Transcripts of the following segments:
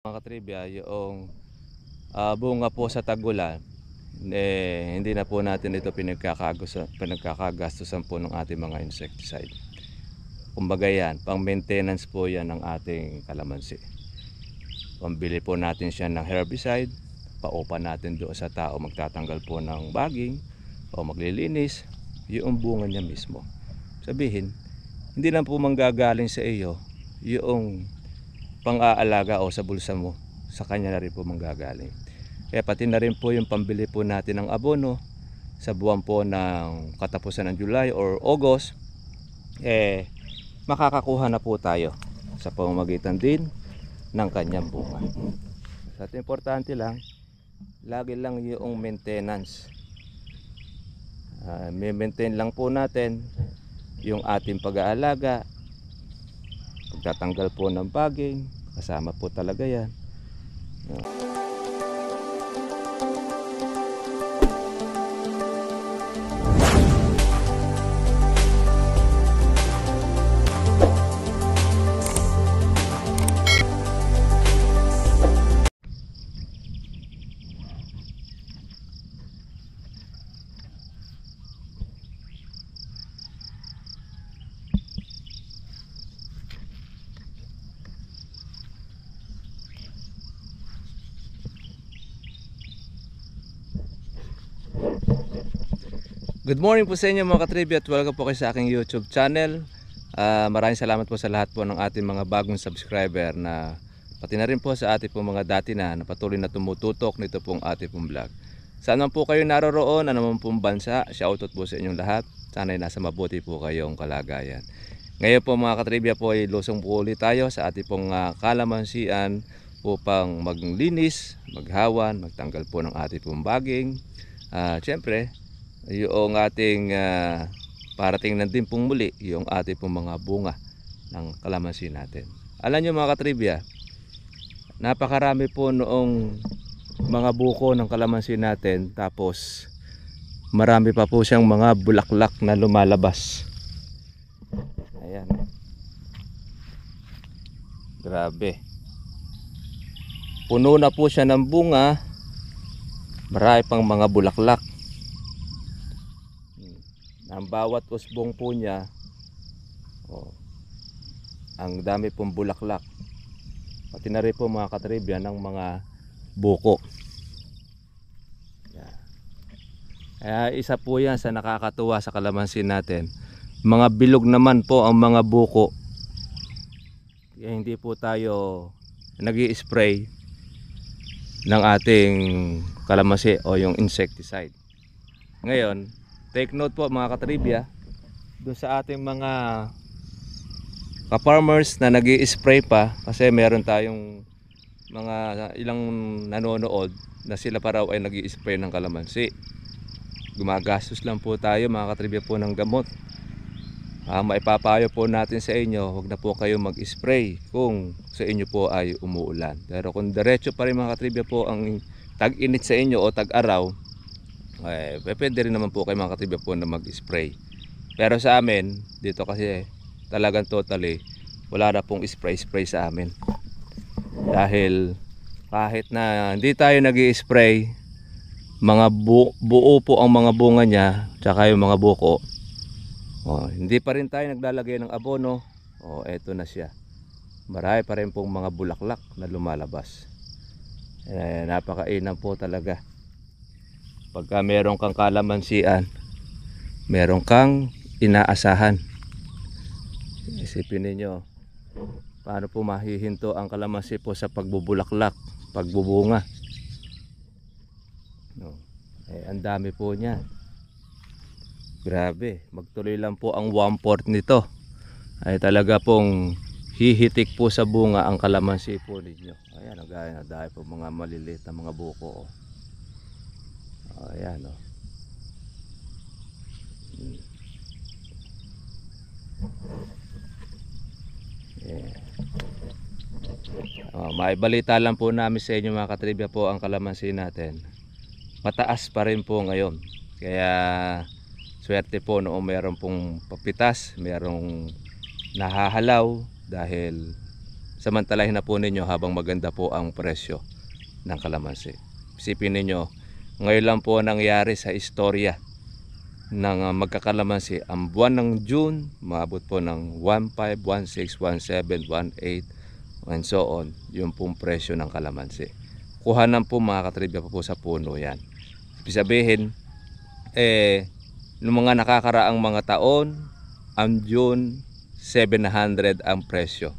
Mga katribya, yung bunga po sa tag-ulan, hindi na po natin ito pinagkakagastusan po ng ating mga insecticide. Kumbaga yan, pang maintenance po yan ng ating kalamansi. Pambili po natin siya ng herbicide, paupa natin doon sa tao magtatanggal po ng baging o maglilinis, yung bunga niya mismo. Sabihin, hindi na po manggagaling sa iyo yung pang-aalaga o sa bulsa mo, sa kanya na rin po manggagaling. Kaya pati na rin po yung pambili po natin ng abono sa buwan po ng katapusan ng July or August, makakakuha na po tayo sa pamamagitan din ng kanyang bunga. At importante lang, lagi lang yung maintenance. Maintain lang po natin yung ating pag-aalaga, pagtatanggal po ng baging, kasama po talaga yan. Good morning po sa inyo mga katribya at welcome po kayo sa aking YouTube channel. Maraming salamat po sa lahat po ng ating mga bagong subscriber na pati na rin po sa ating po mga dati na patuloy na tumututok nito pong ating pong vlog. Saan man po kayo naroroon, ano man pong bansa, shoutout po sa inyong lahat. Sana'y nasa mabuti po kayong kalagayan. Ngayon po mga katribya po ay lusong po ulit tayo sa ating pong kalamansian upang maglinis, maghawan, magtanggal po ng ating pong baging. Siyempre, yung ating parating na din pong muli yung ating pong mga bunga ng kalamansi natin. Alam nyo mga katribya, napakarami po noong mga buko ng kalamansi natin, tapos marami pa po siyang mga bulaklak na lumalabas. Ayan, grabe, puno na po siya ng bunga, marami pang mga bulaklak. Ang bawat usbong po niya, ang dami pong bulaklak, pati na rin po mga katribya ng mga buko. Kaya isa po yan sa nakakatuwa sa kalamansi natin. Mga bilog naman po ang mga buko. Kaya hindi po tayo nag-i-spray ng ating kalamansi o yung insecticide. Ngayon, take note po mga katribya, doon sa ating mga ka-farmers na nag-i-spray pa, kasi meron tayong mga ilang nanonood na sila pa raw ay nag-i-spray ng kalamansi. Gumagastos lang po tayo mga katribya po ng gamot. Maipapayo po natin sa inyo, huwag na po kayo mag-spray kung sa inyo po ay umuulan. Pero kung diretso pa rin mga katribya po ang tag-init sa inyo o tag-araw, pwede rin naman po kayo mga katribya po na mag-spray. Pero sa amin dito kasi talagang totally wala na pong spray sa amin, dahil kahit na hindi tayo nag-i-spray, mga buo po ang mga bunga niya tsaka yung mga buko, hindi pa rin tayo naglalagay ng abono, eto na siya, marami pa rin pong mga bulaklak na lumalabas. Napakainam po talaga pagka meron kang kalamansian, meron kang inaasahan. Isipin ninyo, paano po mahihinto ang kalamansi po sa pagbubulaklak, pagbubunga. Ang dami po niya. Grabe, magtuloy lang po ang 1/4 nito ay talaga pong hihitik po sa bunga ang kalamansi po ninyo. Ayan, dahil po mga maliliit na mga buko. Ayan o. Maibalita lang po namin sa inyo mga katribya po, ang kalamansi natin mataas pa rin po ngayon. Kaya swerte po noong mayroon pong papitas, mayroong nahahalaw dahil samantalahin na po ninyo habang maganda po ang presyo ng kalamansi. Isipin ninyo, ngayon lang po nangyari sa istorya ng magkakalamansi. Ang buwan ng June, maabot po ng 1.5, 1.6, 1.7, 1.8 and so on, yung pong presyo ng kalamansi. Kuhanan po mga katribya pa po sa puno yan. Ibig sabihin, noong mga nakakaraang mga taon, ang June, 700 ang presyo.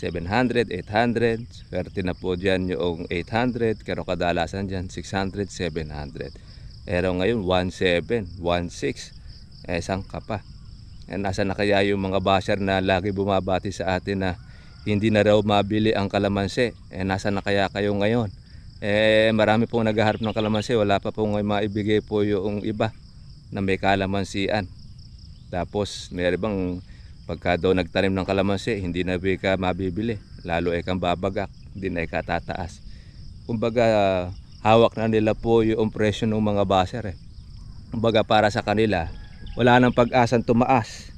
700, 800, swerte na po dyan yung 800, pero kadalasan dyan 600, 700. Pero ngayon 1.7, 1.6, sangka pa. Nasa na kaya yung mga basher na lagi bumabati sa atin na hindi na raw mabili ang kalamansi? Nasa na kaya kayo ngayon? Marami pong naghaharap ng kalamansi, wala pa pong maibigay po yung iba na may kalamansian. Tapos meron bang pagka daw nagtanim ng kalamansi, hindi na ka mabibili, lalo kang babagak, hindi na katataas. Kumbaga hawak na nila po yung presyo ng mga basher. Kumbaga para sa kanila, wala nang pag-asang tumaas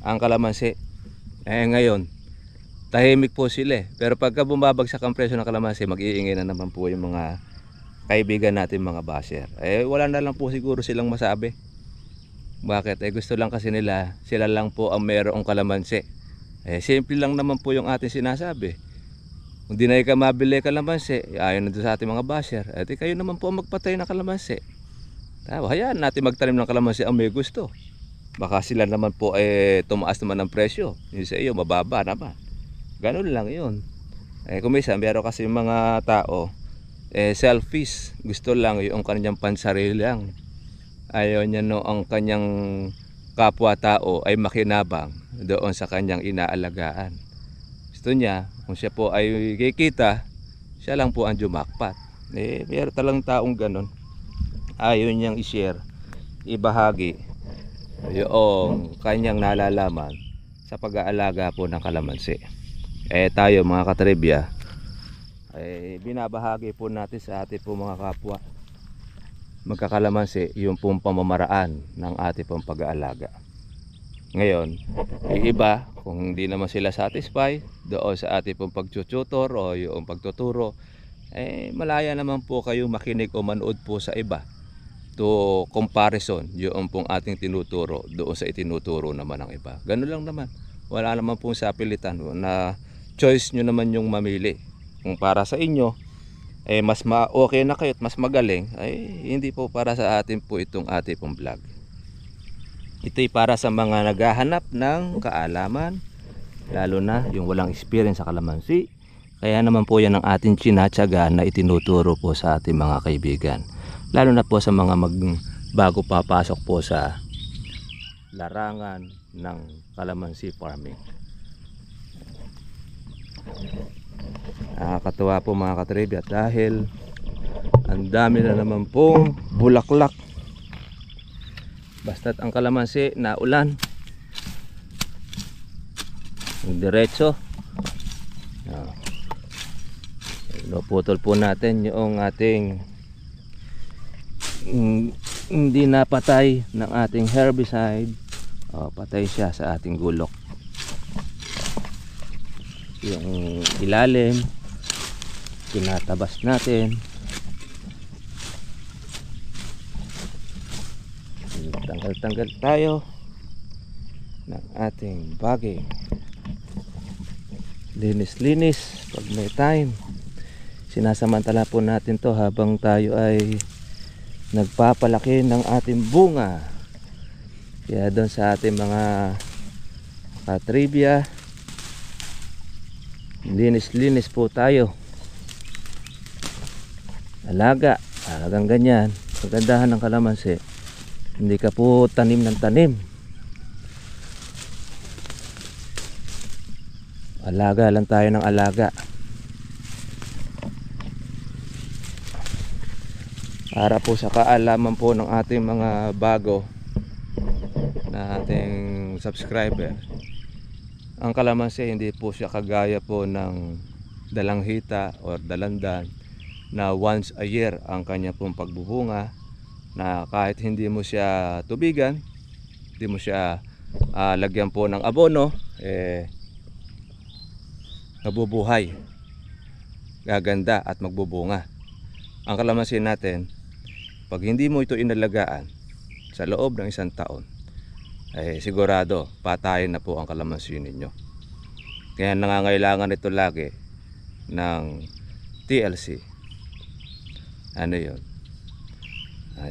ang kalamansi. Ngayon, tahimik po sila. Pero pagka bumabagsak ang presyo ng kalamansi, mag-iingay na naman po yung mga kaibigan natin mga basher. Wala na lang po siguro silang masabi. Bakit? Gusto lang kasi nila, sila lang po ang mayroong kalamansi. Simple lang naman po yung ating sinasabi. Kung di na ka mabili kalamansi, ayon na doon sa ating mga basher, kayo naman po magpatay ng kalamansi. Hayaan natin magtanim ng kalamansi ang may gusto. Baka sila naman po tumaas naman ng presyo. Yung sa iyo, mababa naman. Ganun lang yun. Kung minsan, meron kasi mga tao, selfish. Gusto lang yung kanyang pansarili lang. Ayaw niya no ang kanyang kapwa-tao ay makinabang doon sa kanyang inaalagaan. Gusto niya, kung siya po ay kikita, siya lang po ang jumakpat. Meron talang taong ganon. Ayaw niyang i-share, ibahagi yung kanyang nalalaman sa pag-aalaga po ng kalamansi. Tayo mga katribya, binabahagi po natin sa ating po mga kapwa magkakalamansi yung pong pamamaraan ng ating pong pag-aalaga. Ngayon, yung iba, kung hindi naman sila satisfied doon sa ating pong pagtututor o yung pagtuturo, malaya naman po kayong makinig o manood po sa iba to comparison yung pong ating tinuturo doon sa itinuturo naman ng iba. Ganun lang naman. Wala naman pong sapilitan na choice nyo naman yung mamili. Kung para sa inyo, mas okay na kayo at mas magaling, hindi po para sa atin po itong ating pong vlog. Ito'y para sa mga naghahanap ng kaalaman, lalo na yung walang experience sa kalamansi. Kaya naman po yan ang ating tsinatsaga na itinuturo po sa ating mga kaibigan. Lalo na po sa mga bago papasok po sa larangan ng kalamansi farming. Nakakatuwa po mga katribya dahil ang dami na naman pong bulaklak. Basta't ang kalamansi na ulan, diretso. Pinuputol po natin yung ating hindi napatay ng ating herbicide. Patay siya sa ating gulok. Yung ilalim tinatabas natin. Tanggal-tanggal tayo ng ating bagay. Linis-linis pag may time. Sinasamantala po natin to habang tayo ay nagpapalaki ng ating bunga. Kaya doon sa ating mga katribya, linis-linis po tayo. Alagang ganyan. Kagandahan ng kalamansi, hindi ka po tanim ng tanim. Alaga lang tayo ng alaga. Para po sa kaalaman po ng ating mga bago na ating subscriber, ang kalamansi hindi po siya kagaya po ng dalanghita or dalandan na once a year ang kanya pong pagbubunga, na kahit hindi mo siya tubigan, hindi mo siya lagyan po ng abono, nabubuhay, gaganda at magbubunga. Ang kalamansi natin, pag hindi mo ito inalagaan sa loob ng 1 taon, ay sigurado patayin na po ang kalamansi ninyo. Kaya nangangailangan ito lagi ng TLC. Ano yun?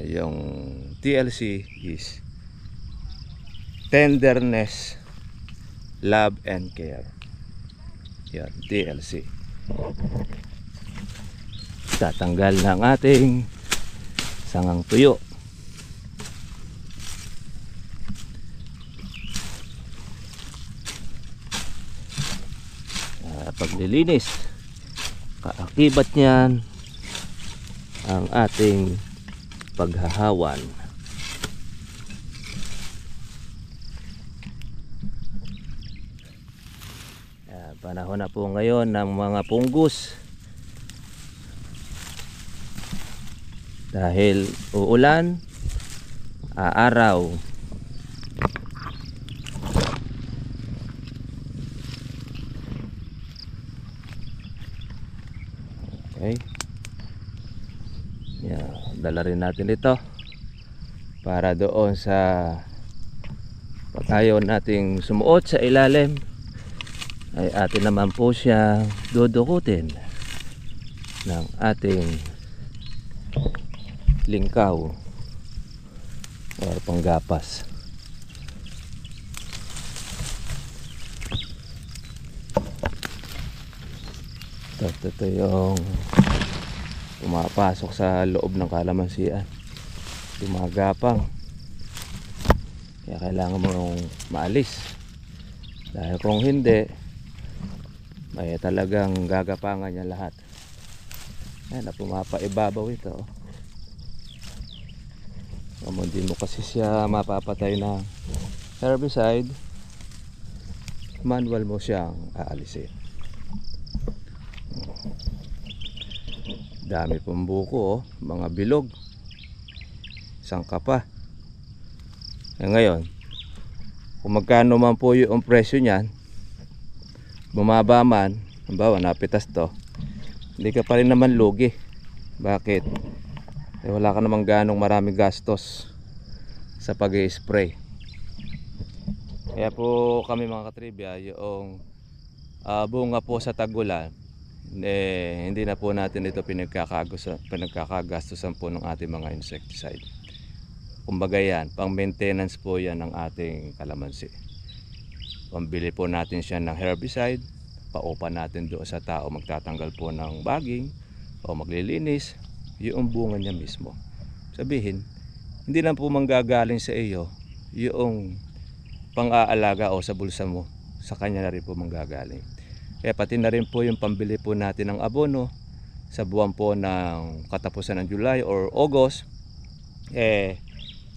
Yung TLC is tenderness, love and care. Yan, TLC. Tatanggal ng ating sangang tuyo. Paglilinis, kaakibat niyan ang ating paghahawan. Panahon na po ngayon ng mga punggus, dahil uulan, aaraw. Okay. Dala rin natin ito para doon sa pag ayaw nating sumuot sa ilalim, ay atin naman po siya dudukutin ng ating lingkaw o panggapas. Ito yung pumapasok sa loob ng kalamansian, gumagapang, kaya kailangan mong maalis, dahil kung hindi may talagang gagapangan niya lahat. Ayan, na pumapaibabaw ito. Kung hindi mo kasi siya mapapatay na herbicide, manual mo siyang aalisin. Dami pong buko, mga bilog, sangka pa. Ngayon, kung magkano man po yung presyo niyan, bumaba man, halimbawa napitas to, hindi ka pa rin naman lugi. Bakit? Wala ka namang ganong maraming gastos sa pag-i-spray. Kaya po kami mga katribya, yung bunga po sa tag-ulan, hindi na po natin ito pinagkakagastusan po ng ating mga insecticide. Kumbaga yan, pang maintenance po yan ng ating kalamansi. Pambili po natin siya ng herbicide, paupa natin doon sa tao magtatanggal po ng baging o maglilinis, yung bunga niya mismo. Sabihin, hindi na po manggagaling sa iyo yung pang-aalaga o sa bulsa mo, sa kanya na rin po manggagaling. Kaya pati na rin po yung pambili po natin ng abono sa buwan po ng katapusan ng July or August,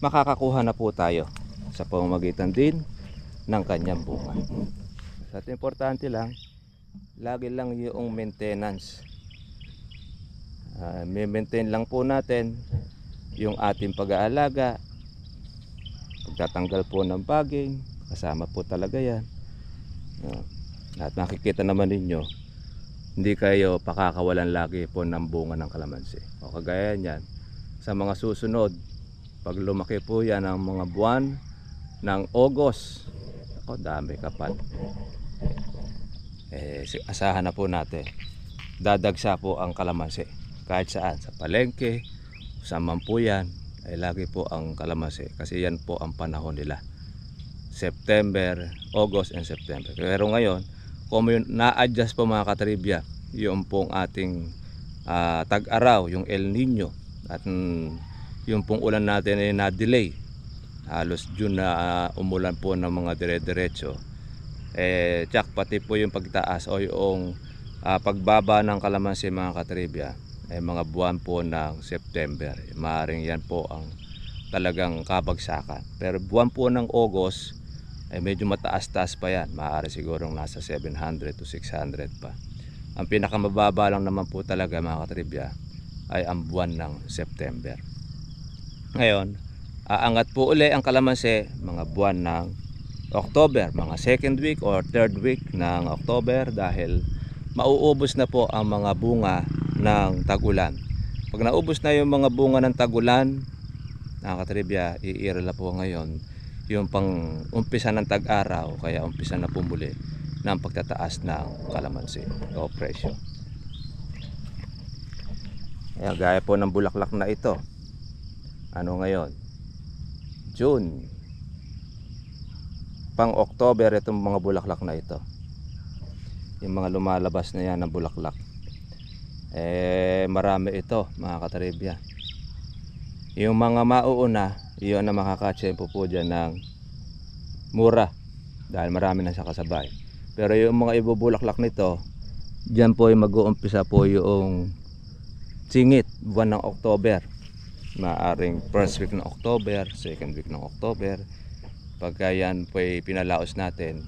makakakuha na po tayo sa pamamagitan din ng kanyang bunga. At importante lang, lagi lang yung maintenance. Maintain lang po natin yung ating pag-aalaga, pagtatanggal po ng baging, kasama po talaga yan. At makikita naman ninyo, hindi kayo pakakawalan lagi po ng bunga ng kalamansi. O kagaya niyan, sa mga susunod, pag lumaki po yan ng mga buwan ng August, dami kapal. Asahan na po natin, dadagsa po ang kalamansi. Kahit saan, sa palengke, saan man po yan, ay lagi po ang kalamansi. Kasi yan po ang panahon nila. September, August and September. Pero ngayon, kung na-adjust po mga katribya, yung pong ating tag-araw, yung El Nino, at yung pong ulan natin ay na-delay, halos June na umulan po ng mga dire-diretso, tsak pati po yung pagtaas o yung pagbaba ng kalamansi mga katribya, ay mga buwan po ng September. Maaaring yan po ang talagang kabagsakan. Pero buwan po ng August, ay medyo mataas-taas pa yan. Maaari sigurong nasa 700 to 600 pa. Ang pinakamababa lang naman po talaga mga katribya ay ang buwan ng September. Ngayon, aangat po uli ang kalamansi mga buwan ng October, mga second week or third week ng October, dahil mauubos na po ang mga bunga ng tag-ulan. Pag naubos na yung mga bunga ng tag-ulan, mga katribya, iira na po ngayon yung pang umpisa ng tag-araw, kaya umpisa na pumuli ng pagtataas ng kalamansi o presyo. Ayan, gaya po ng bulaklak na ito. Ano ngayon? June. Pang October itong mga bulaklak na ito. Yung mga lumalabas na yan ng bulaklak. Marami ito, mga katribya. Yung mga mauuna, yun na makakatsyempo po dyan ng mura. Dahil marami na sa kasabay. Pero yung mga ibubulaklak nito, dyan po ay mag-uumpisa po yung singit, buwan ng October. Maaring first week ng October, second week ng October. Pagka yan po ay pinalaos natin,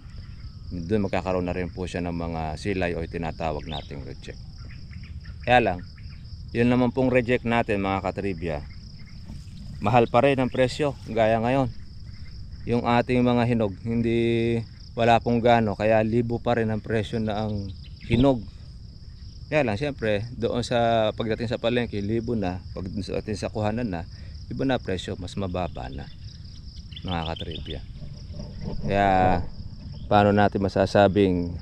doon magkakaroon na rin po siya ng mga silay o tinatawag nating reject. Kaya lang, yun naman pong reject natin, mga katribya, mahal pa rin ang presyo gaya ngayon. Yung ating mga hinog, hindi wala pong gano, kaya libo pa rin ang presyo na ang hinog. Kaya lang, siyempre, doon sa pagdating sa palengke, libo na. Pagdating sa kuhanan na, iba na presyo, mas mababa na, mga katribya. Kaya paano natin masasabing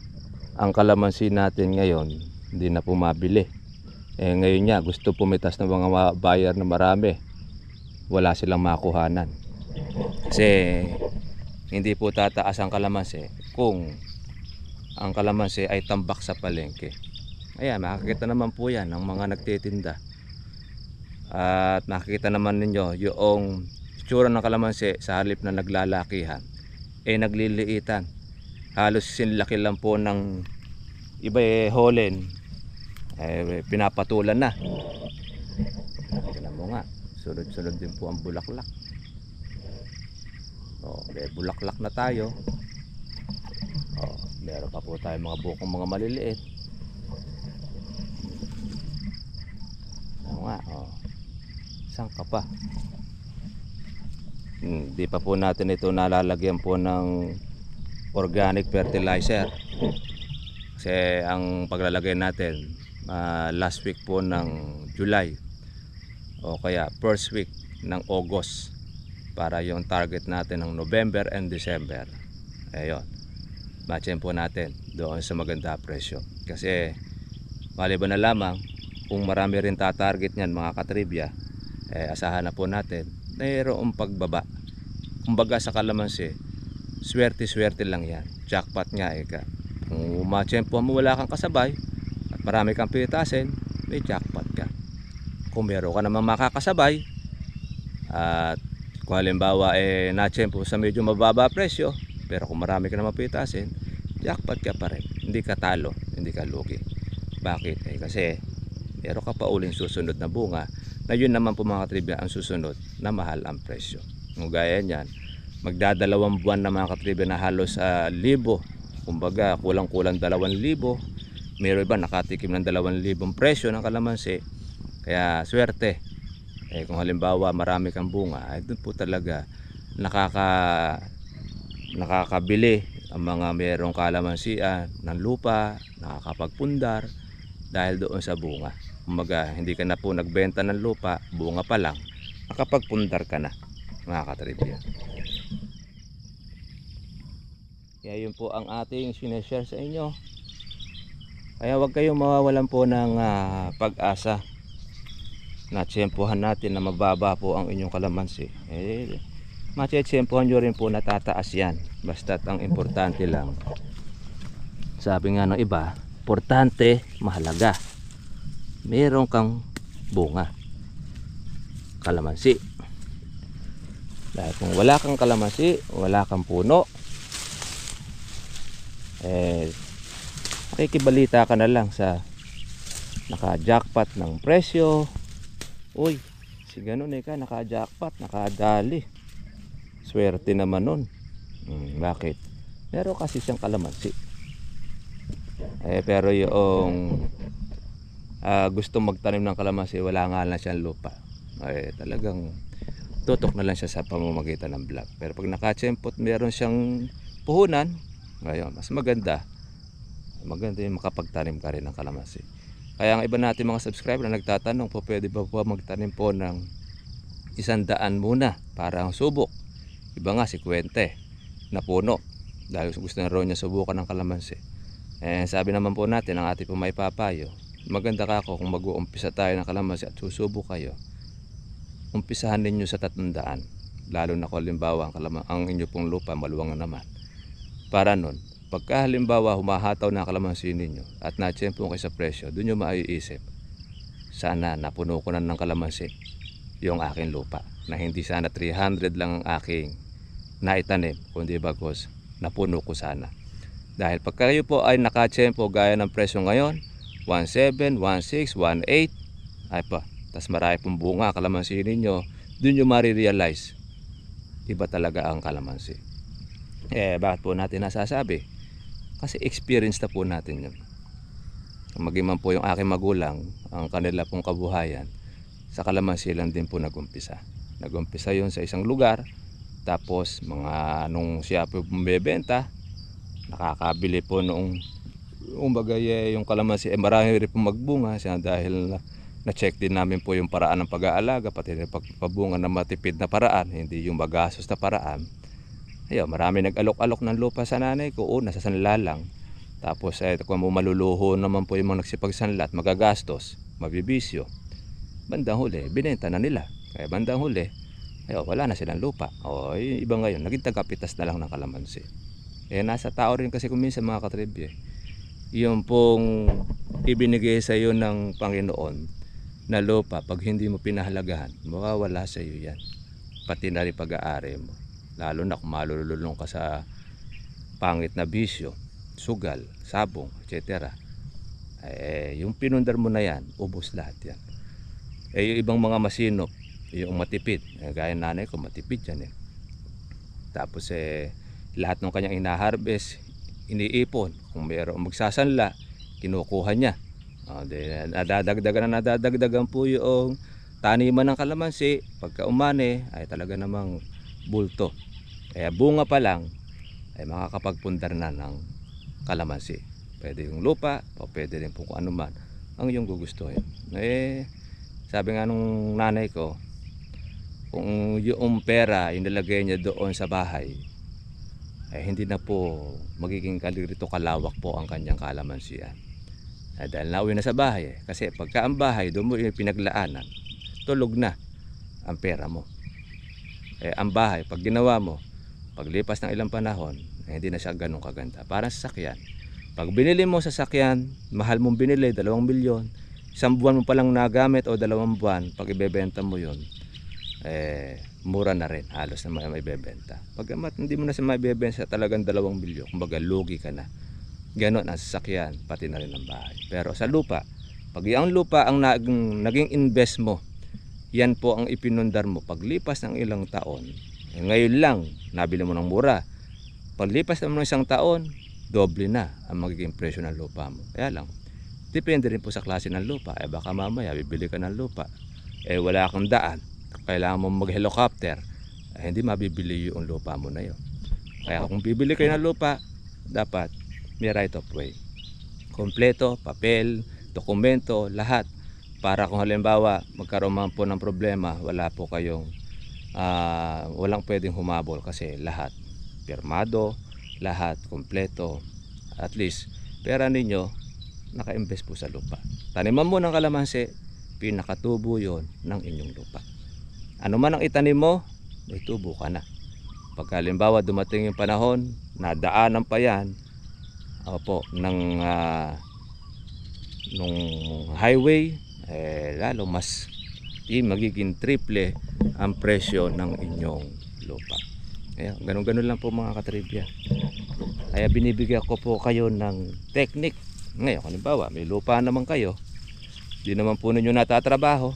ang kalamansi natin ngayon hindi na pumabili? Ngayon nga, gusto pumitas ng mga buyer na marami, wala silang makuhanan. Kasi hindi po tataas ang kalamansi kung ang kalamansi ay tambak sa palengke. Ayan, makikita naman po yan ng mga nagtitinda. At makikita naman ninyo yung itsura ng kalamansi sa halip na naglalakihan, nagliliitan. Halos sinlaki lang po ng iba holen, pinapatulan na. Tingnan mo nga, sunod-sunod din po ang bulaklak. Bulaklak na tayo. Meron pa po tayo mga bukong mga maliliit. Saan ka pa? Di pa po natin ito nalalagyan po ng organic fertilizer. Kasi ang paglalagay natin last week po ng July o kaya first week ng August, para yung target natin ng November and December. Ayun, matchin po natin doon sa maganda presyo. Kasi maliban na lamang kung marami rin tatarget niyan, mga katribya, asahan na po natin mayroong pagbaba. Kumbaga sa kalamansi, swerte-swerte lang yan. Jackpot nga eka. Kung matsyempo mo wala kang kasabay at marami kang pitasin, may jackpot ka. Kung meron ka naman makakasabay at kung halimbawa natsyempo sa medyo mababa presyo, pero kung marami ka naman pitasin, jackpot ka pa rin. Hindi ka talo, hindi ka lugi. Bakit? Kasi meron ka pa uling susunod na bunga na yun naman po, mga katribya, ang susunod na mahal ang presyo. Kung gaya niyan, magdadalawang buwan na, mga katribya, na halos 1,000. Kumbaga kulang-kulang 2,000. Meron iba nakatikim ng 2,000 presyo ng kalamansi. Kaya swerte. Kung halimbawa marami kang bunga, doon po talaga nakakabili ang mga merong kalamansian ng lupa, nakakapagpundar dahil doon sa bunga. Kumbaga hindi ka na po nagbenta ng lupa, bunga pa lang, nakapagpundar ka na, mga katribya. Kaya yun po ang ating sineshare sa inyo. Kaya huwag kayong mawawalan po ng pag-asa na tsempohan natin na mababa po ang inyong kalamansi. Matsyempohan nyo rin po na tataas yan. Basta't ang importante lang, sabi nga ng iba, importante, mahalaga, meron kang bunga kalamansi. Dahil kung wala kang kalamansi, wala kang puno, makikibalita ka na lang sa naka-jackpot ng presyo. Uy, si ganun ka, naka-jackpot, nakadali. Swerte naman nun. Bakit? Meron kasi siyang kalamansi. Pero yung gusto magtanim ng kalamansi, wala nga lang siyang lupa. Talagang tutok na lang siya sa pamamagitan ng vlog. Pero pag nakachempot, meron siyang puhunan, ngayon, mas maganda. maganda yung makapagtanim ka rin ng kalamansi. Kaya ang iba natin mga subscriber na nagtatanong po, pwede ba po magtanim po ng 100 muna para ang subok. Iba nga 50 na puno dahil gusto na raw niya subukan ng kalamansi. Sabi naman po natin, ang ating po may papayo, maganda ka ako kung mag-uumpisa tayo ng kalamansi at susubok kayo, umpisahan ninyo sa 300, lalo na kung halimbawa ang inyo pong lupa maluwang na naman. Para nun, pagka halimbawa humahataw na kalamansi ninyo at na-tiyempo kayo sa presyo, doon nyo maiisip, sana napuno ko na ng kalamansi yung aking lupa, na hindi sana 300 lang ang aking naitanim, kundi bagos napuno ko sana. Dahil pagka kayo po ay nakatiyempo gaya ng presyo ngayon, 1.7, 1.6, 1.8, ay pa, tas marami pong bunga kalamansi ninyo, doon nyo marirealize, iba talaga ang kalamansi. Bakit po natin nasasabi? Kasi experience na po natin yun. Maging man po yung aking magulang, ang kanila pong kabuhayan, sa kalamansi lang din po nagumpisa. Nagumpisa yun sa isang lugar, tapos mga nung siya po bumibenta, nakakabili po noong yung kalamansi, marami rin po magbunga siya dahil na-check din namin po yung paraan ng pag-aalaga, pati yung pagpabunga na matipid na paraan, hindi yung magastos na paraan. Ayun, marami nag-alok-alok ng lupa sa nanay ko. Una sa sanlalang. Tapos kung maluluho naman po yung mga nagsipagsanla at magagastos, mabibisyo. Bandang huli, binenta na nila. Kaya bandang huli, ayun, wala na silang lupa. Yung iba ngayon, naging tagapitas na lang ng kalamansi. Nasa tao rin kasi kuminsan mga katribye. Yung pong ibinigay sa iyo ng Panginoon na lupa, pag hindi mo pinahalagahan, mawawala sa iyo yan. Pati na rin pag-aari mo. Lalo na kung malululong ka sa pangit na bisyo, sugal, sabong, etc. Yung pinundar mo na yan, ubos lahat yan. Yung ibang mga masinop, yung matipid, gaya nanay ko, matipid yan. Tapos lahat ng kanyang inaharvest, iniipon. Kung mayroong magsasanla, kinukuha niya. Nadadagdagan po yung taniman ng kalamansi. Pagka umani, ay talaga namang bulto. Kaya bunga pa lang ay makakapagpundar na ng kalamansi. Pwede yung lupa o pwede rin po kung ano man ang iyong gugustuhin. Sabi nga nung nanay ko, kung yung pera inilagay niya doon sa bahay, hindi na po magiging kalirito kalawak po ang kanyang kalamansian. Dahil nauwi na sa bahay. Kasi pagka ang bahay doon mo yung pinaglaanan, tulog na ang pera mo. Ang bahay, pag ginawa mo, paglipas ng ilang panahon, hindi na siya ganun kaganda. Parang sasakyan. Pag binili mo sasakyan, mahal mong binili, 2 milyon, 1 buwan mo palang nagamit o 2 buwan, pag ibebenta mo yun, mura na rin, halos na may bebenta. Pag hindi mo na siya maibebenta sa talagang 2 milyon, kumbaga lugi ka na. Ganon ang sasakyan, pati na rin ang bahay. Pero sa lupa, pag yung lupa ang naging invest mo, yan po ang ipinundar mo. Paglipas ng ilang taon, ngayon lang nabili mo ng mura, paglipas naman ng 1 taon, doble na ang magiging presyo ng lupa mo. Kaya lang, depende rin po sa klase ng lupa. Baka mamaya bibili ka ng lupa, wala kang daan, kailangan mo mag-helicopter, hindi mabibili yung lupa mo na yun. Kaya kung bibili kayo ng lupa, dapat may right of way, kompleto, papel, dokumento, lahat, para kung halimbawa magkaroon man po ng problema, wala po kayong walang pwedeng humabol, kasi lahat pirmado, lahat kompleto. At least pera ninyo naka-invest po sa lupa. Taniman mo ng kalamansi, pinakatubo yon ng inyong lupa. Ano man ang itanim mo, may tubo ka na. Pag halimbawa dumating yung panahon, nadaanan pa yan ng nung highway, lalo mas magiging triple ang presyo ng inyong lupa. Ganun lang po mga katribya. Kaya binibigyan ko po kayo ng technique. Ngayon, halimbawa may lupa naman kayo, di naman po ninyo natatrabaho,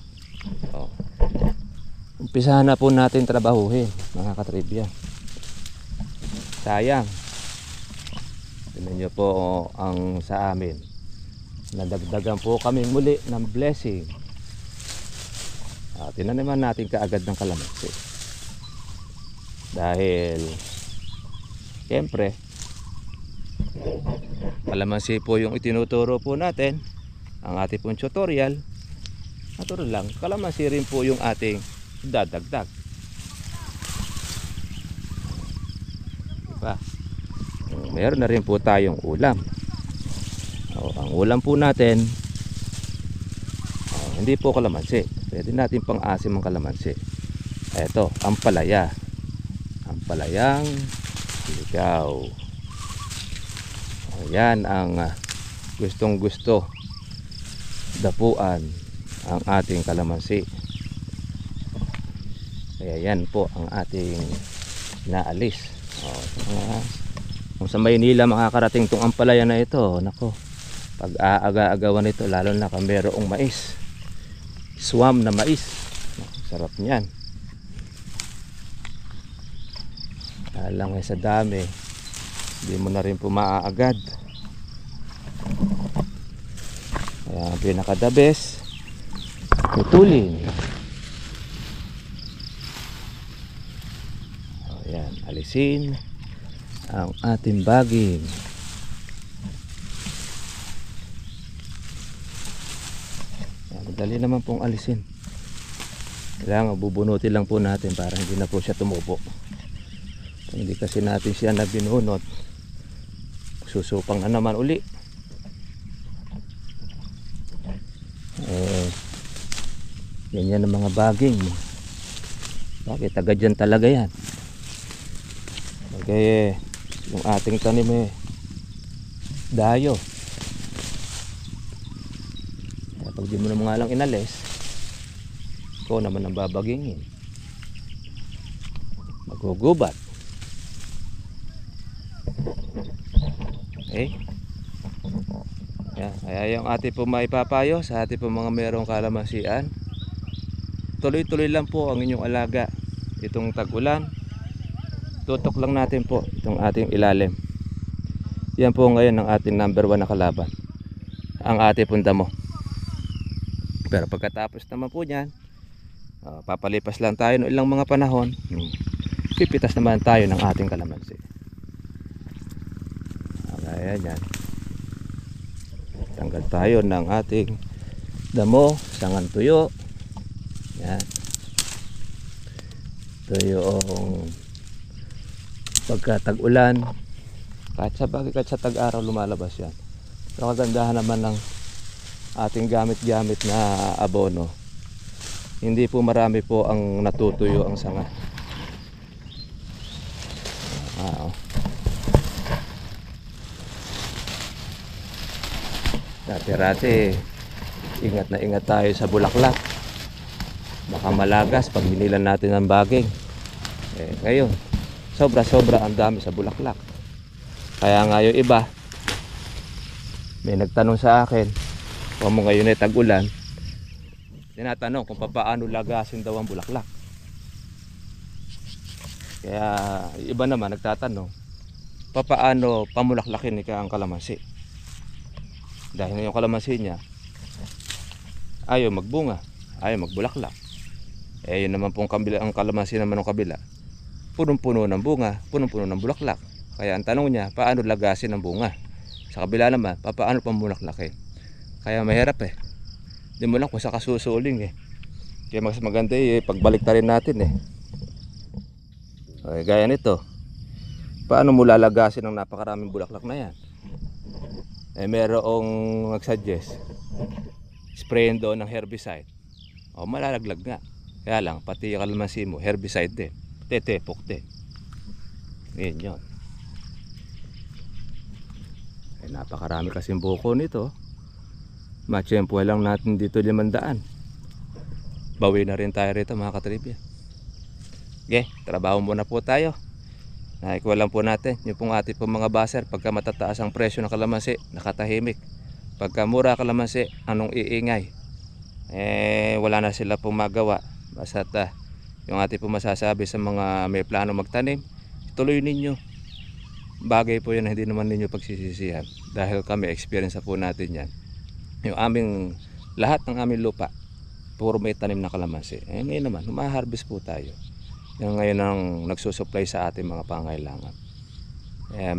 umpisahan na po natin trabahuhin mga katribya. Sayang, tingnan nyo po ang sa amin, nadagdagan po kami muli ng blessing. Tinanim natin kaagad ng kalamansi dahil siyempre kalamansi po yung itinuturo po natin, ang ating pong tutorial. Natural lang, kalamansi rin po yung ating dadagdag. Diba? Meron na rin po tayong ulam. Ang ulam po natin, hindi po kalamansi. Pwede natin pang-asim ang kalamansi. Ito, ampalaya. Ampalayang siligaw. Yan ang gustong gusto dapuan ang ating kalamansi. Kaya yan po ang ating naalis. Kung sa Maynila makakarating tong ampalaya na ito, nako, pag aaga-agawan ito, lalo na kung mayroong mais, swam na mais, sarap niyan. Lang sa dami, hindi mo na rin po maaagad. Kaya ang pinaka the best, putulin. Ayan, alisin ang ating baging. Madali naman pong alisin. Kailangan bubunutin lang po natin para hindi na po siya tumubo. Hindi kasi natin siya na binunot, susupang na naman uli. Ganyan ang mga baging. Bakit agad dyan talaga yan? Bagay yung ating tanim dayo. Pag di mo na mga lang inalis, ikaw naman ang babagingin, magugubat. Okay? Kaya yung ating po maipapayo sa ating po mga merong kalamansian, tuloy-tuloy lang po ang inyong alaga. Itong tag-ulan, tutok lang natin po itong ating ilalim. Yan po ngayon ang ating number 1 na kalaban, ang ating pong damo. Pero pagkatapos naman po nyan, papalipas lang tayo ng ilang mga panahon, pipitas naman tayo ng ating kalamansi. Ayan yan. Tanggal tayo ng ating damo, sangan tuyo. Yan. Tuyong pagkatag-ulan. Kahit sa tag-araw lumalabas yan. Pero kagandahan naman ng ating gamit-gamit na abono. Hindi po marami po ang natutuyo ang sanga. Dati-rati, ingat na ingat tayo sa bulaklak. Baka malagas pag hinilan natin ng baging. Ngayon, sobra-sobra ang dami sa bulaklak. Kaya nga yung iba, may nagtanong sa akin, kung mo ngayon ay tag-ulan, tinatanong kung paano lagasin daw ang bulaklak. Kaya iba naman nagtatanong, paano pamulaklakin ni ang kalamansi. Dahil yung kalamansi niya ayaw magbunga, ayaw magbulaklak. Yun naman pong kabila, ang kalamansi naman ng kabila, punong-puno ng bunga, punong-puno ng bulaklak. Kaya ang tanong niya, paano lagasin ang bunga? Sa kabila naman, paano pamulaklakin? Kaya mahirap Hindi mo lang kung sa kasusuling Kaya mas maganda pagbalik na rin natin Gaya nito, paano mo lalagasin ang napakaraming bulaklak na yan? Merong nag-suggest, sprayin doon ng herbicide. Malalaglag nga. Kaya lang, pati yung kalamansi mo, herbicide din. Tetepok din. Yun. Napakarami kasing buko nito. Matsyempo lang natin dito 500. Bawi na rin tayo rito mga katribya. Trabaho muna po tayo. Naikuha lang po natin yung pong ating pong mga baser. Pagka matataas ang presyo ng kalamansi, nakatahimik. Pagka mura kalamansi, anong iingay? Wala na sila pong magawa. Basta yung ating pong masasabi sa mga may plano magtanim, tuloy ninyo. Bagay po yun na hindi naman ninyo pagsisisihan. Dahil kami, experience po natin yan. Yung aming, lahat ng aming lupa, puro may tanim na kalamansi. Ngayon naman, humaharvest po tayo. Yung ngayon ang nagsusupply sa ating mga pangailangan.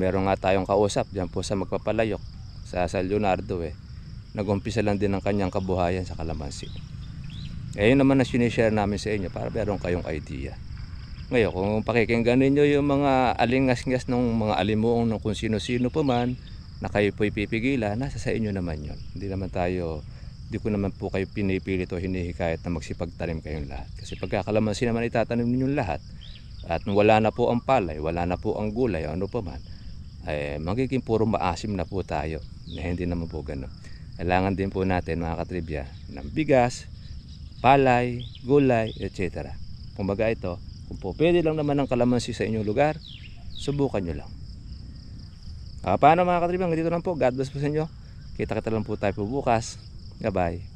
Meron nga tayong kausap dyan po sa Magpapalayok. sa San Leonardo nag-umpisa lang din ang kanyang kabuhayan sa kalamansi. Yun naman na sinishare namin sa inyo para meron kayong idea. Ngayon, kung pakikinggan ninyo yung mga alingas-ngas ng mga alimuong ng kung sino-sino pa man na kayo po'y pipigilan, nasa sa inyo naman yun. Hindi ko naman po kayo pinipilit o hinihikayat na magsipagtanim kayong lahat. Kasi pagkakalamansi naman itatanim ninyong lahat, at wala na po ang palay, wala na po ang gulay, ano pa man, magiging puro maasim na po tayo. Hindi naman po ganun. Kailangan din po natin mga katribya ng bigas, palay, gulay, etc. Kumbaga ito, kung po pwede lang naman ang kalamansi sa inyong lugar, subukan nyo lang. Paano mga katribya, dito lang po. God bless po sa inyo. Kita-kita lang po tayo po bukas. Bye-bye.